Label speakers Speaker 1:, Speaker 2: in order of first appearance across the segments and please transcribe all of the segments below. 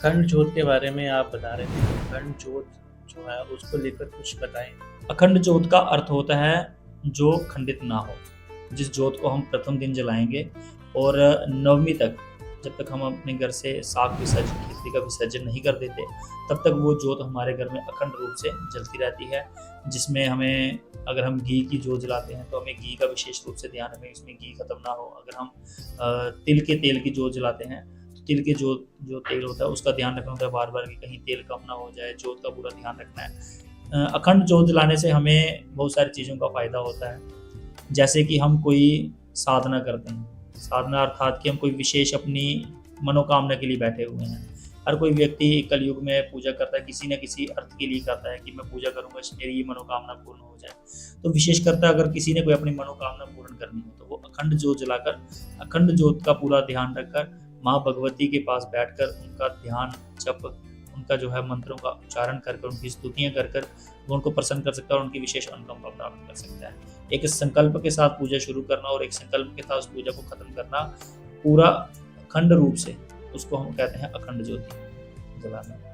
Speaker 1: अखंड जोत के बारे में आप बता रहे थे। अखंड जोत जो है उसको लेकर कुछ बताएँ?
Speaker 2: अखंड ज्योत का अर्थ होता है जो खंडित ना हो। जिस ज्योत को हम प्रथम दिन जलाएँगे और नवमी तक, जब तक हम अपने घर से साग विसर्जन, खिचड़ी का विसर्जन नहीं कर देते, तब तक वो ज्योत हमारे घर में अखंड रूप से जलती रहती है। जिसमें हमें, अगर हम घी की ज्योत जलाते हैं तो हमें घी का विशेष रूप से ध्यान रखें, इसमें घी खत्म ना हो। अगर हम तिल के तेल की ज्योत जलाते हैं तो तिल के जो तेल होता है उसका ध्यान रखना होता है बार-बार कि कहीं तेल कम ना हो जाए, ज्योत का पूरा ध्यान रखना है। अखंड ज्योत जलाने से हमें बहुत सारी चीज़ों का फ़ायदा होता है। जैसे कि हम कोई साधना करते हैं, साधना अर्थात कि हम कोई विशेष अपनी मनोकामना के लिए बैठे हुए हैं। हर कोई व्यक्ति कलयुग में पूजा करता है, किसी न किसी अर्थ के लिए करता है कि मैं पूजा करूँगा, मेरी ये मनोकामना पूर्ण हो जाए। तो विशेषकर अगर किसी ने कोई अपनी मनोकामना पूर्ण करनी हो, तो वो अखंड ज्योत जलाकर, अखंड ज्योत का पूरा ध्यान रखकर, माँ भगवती के पास बैठकर उनका ध्यान, जप, उनका जो है मंत्रों का उच्चारण कर कर, उनकी स्तुतियाँ कर कर, वो उनको प्रसन्न कर सकता है और उनकी विशेष अनुकंपा प्राप्त कर सकता है। एक संकल्प के साथ पूजा शुरू करना और एक संकल्प के साथ उस पूजा को खत्म करना, पूरा अखंड रूप से, उसको हम कहते हैं अखंड ज्योति जलाना।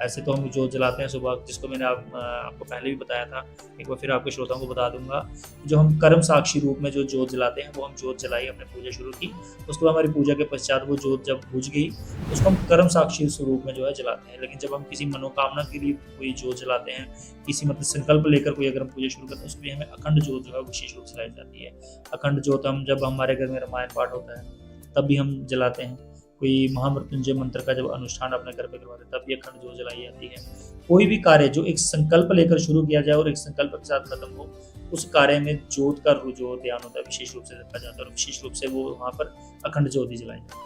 Speaker 2: ऐसे तो हम जोत जलाते हैं सुबह, जिसको मैंने आपको पहले भी बताया था। एक बार फिर आपके श्रोताओं को बता दूँगा, जो हम कर्म साक्षी रूप में जो जोत जलाते हैं, वो हम जोत जलाई, हमने पूजा शुरू की। उसके बाद हमारी पूजा के पश्चात वो जोत जब बुझ गई, उसको हम कर्म साक्षी स्वरूप में जो है जलाते हैं। लेकिन जब हम किसी मनोकामना के लिए कोई जोत जलाते हैं, किसी मतलब संकल्प लेकर कोई अगर हम पूजा शुरू करते हैं, उसमें हमें अखंड जोत जो है विशेष रूप से जलाई जाती है। अखंड जोत हम जब हमारे घर में रामायण पाठ होता है, तब भी हम जलाते हैं। कोई महामृत्युंजय मंत्र का जब अनुष्ठान अपने घर पे करवाते हैं, तब भी अखंड ज्योत जलाई जाती है। कोई भी कार्य जो एक संकल्प लेकर शुरू किया जाए और एक संकल्प के साथ खत्म हो, उस कार्य में ज्योत का जो ध्यान होता है विशेष रूप से रखा जाता है और विशेष रूप से वो वहाँ पर अखंड ज्योति जलाई जाती है।